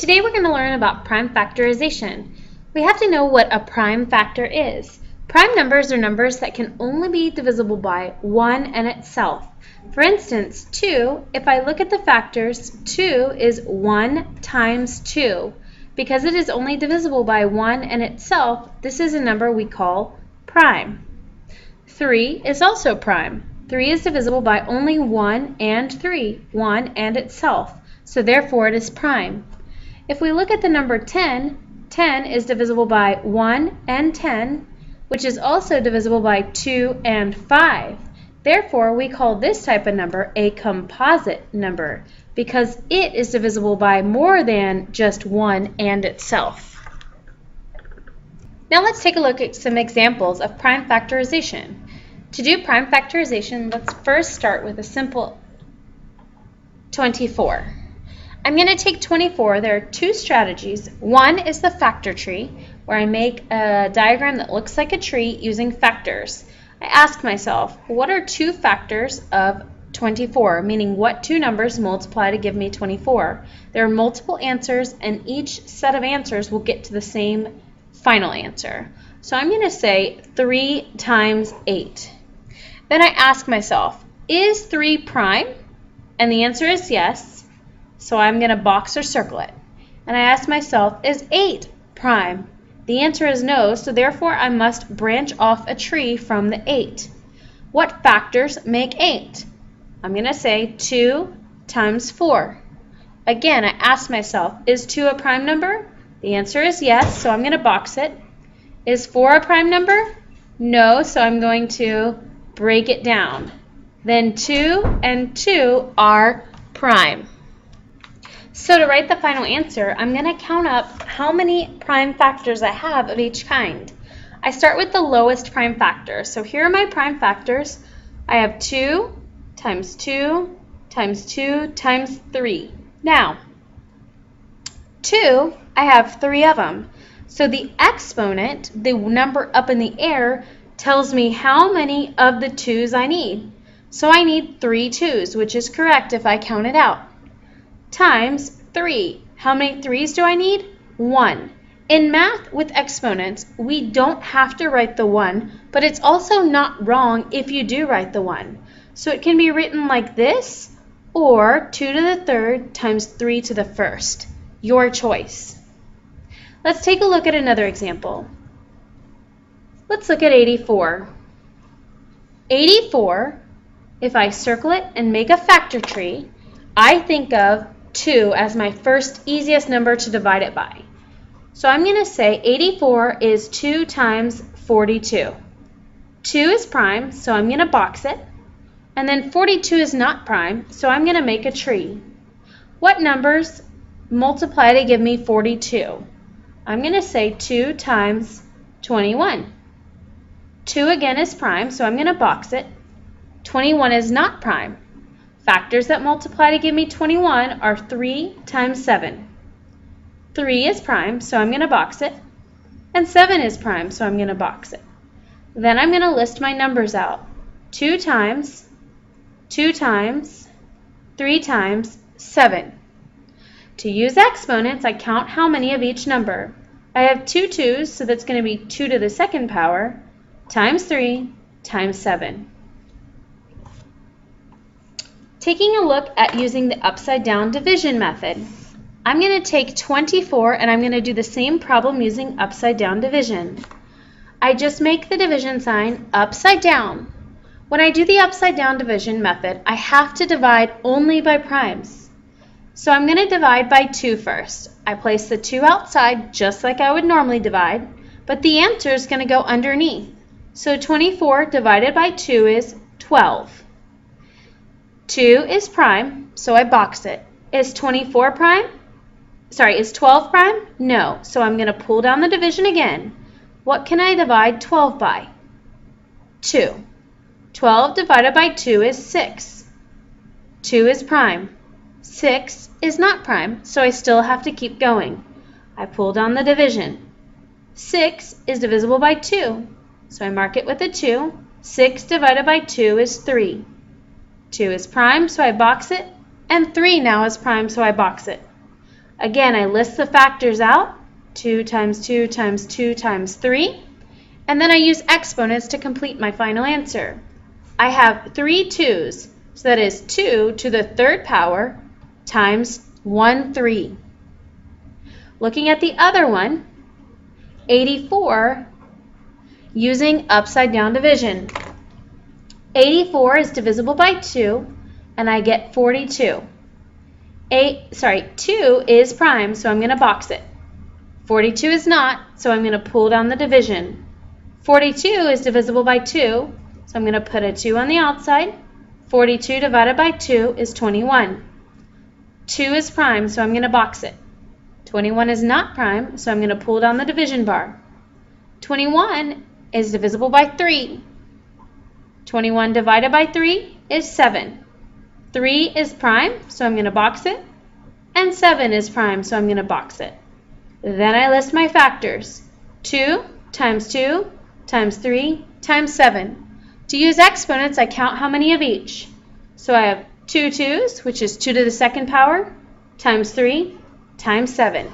Today we're going to learn about prime factorization. We have to know what a prime factor is. Prime numbers are numbers that can only be divisible by 1 and itself. For instance, 2, if I look at the factors, 2 is 1 times 2. Because it is only divisible by 1 and itself, this is a number we call prime. 3 is also prime. 3 is divisible by only 1 and 3, 1 and itself. So therefore it is prime. If we look at the number 10, 10 is divisible by 1 and 10, which is also divisible by 2 and 5. Therefore, we call this type of number a composite number because it is divisible by more than just 1 and itself. Now let's take a look at some examples of prime factorization. To do prime factorization, let's first start with a simple 24. I'm going to take 24. There are two strategies. One is the factor tree, where I make a diagram that looks like a tree using factors. I ask myself, what are two factors of 24, meaning what two numbers multiply to give me 24? There are multiple answers, and each set of answers will get to the same final answer. So I'm going to say 3 times 8. Then I ask myself, is 3 prime? And the answer is yes. So I'm going to box or circle it. And I ask myself, is 8 prime? The answer is no, so therefore I must branch off a tree from the 8. What factors make 8? I'm going to say 2 times 4. Again, I ask myself, is 2 a prime number? The answer is yes, so I'm going to box it. Is 4 a prime number? No, so I'm going to break it down. Then 2 and 2 are prime. So to write the final answer, I'm going to count up how many prime factors I have of each kind. I start with the lowest prime factor. So here are my prime factors. I have 2 times 2 times 2 times 3. Now, 2, I have 3 of them. So the exponent, the number up in the air, tells me how many of the 2's I need. So I need 3 2's, which is correct if I count it out. Times 3. How many 3's do I need? 1. In math with exponents, we don't have to write the 1, but it's also not wrong if you do write the 1. So it can be written like this, or 2 to the third times 3 to the first. Your choice. Let's take a look at another example. Let's look at 84. 84, if I circle it and make a factor tree, I think of 2 as my first easiest number to divide it by. So I'm going to say 84 is 2 times 42. 2 is prime, so I'm going to box it. And then 42 is not prime, so I'm going to make a tree. What numbers multiply to give me 42? I'm going to say 2 times 21. 2 again is prime, so I'm going to box it. 21 is not prime. Factors that multiply to give me 21 are 3 times 7. 3 is prime, so I'm going to box it. And 7 is prime, so I'm going to box it. Then I'm going to list my numbers out. 2 times, 2 times, 3 times, 7. To use exponents, I count how many of each number. I have 2 2's, so that's going to be 2 to the second power, times 3, times 7. Taking a look at using the upside down division method. I'm going to take 24 and I'm going to do the same problem using upside down division. I just make the division sign upside down. When I do the upside down division method, I have to divide only by primes. So I'm going to divide by 2 first. I place the 2 outside just like I would normally divide, but the answer is going to go underneath. So 24 divided by 2 is 12. 2 is prime, so I box it. Is 24 prime? Sorry, is 12 prime? No, so I'm going to pull down the division again. What can I divide 12 by? 2. 12 divided by 2 is 6. 2 is prime. 6 is not prime, so I still have to keep going. I pull down the division. 6 is divisible by 2, so I mark it with a 2. 6 divided by 2 is 3. 2 is prime, so I box it, and 3 now is prime, so I box it. Again, I list the factors out, 2 times 2 times 2 times 3, and then I use exponents to complete my final answer. I have 3 2's, so that is 2 to the third power times 1 3. Looking at the other one, 84, using upside down division. 84 is divisible by 2, and I get 42. 2 is prime, so I'm going to box it. 42 is not, so I'm going to pull down the division. 42 is divisible by 2, so I'm going to put a 2 on the outside. 42 divided by 2 is 21. 2 is prime, so I'm going to box it. 21 is not prime, so I'm going to pull down the division bar. 21 is divisible by 3. 21 divided by 3 is 7. 3 is prime, so I'm going to box it. And 7 is prime, so I'm going to box it. Then I list my factors. 2 times 2 times 3 times 7. To use exponents, I count how many of each. So I have 2 2's, which is 2 to the second power, times 3 times 7.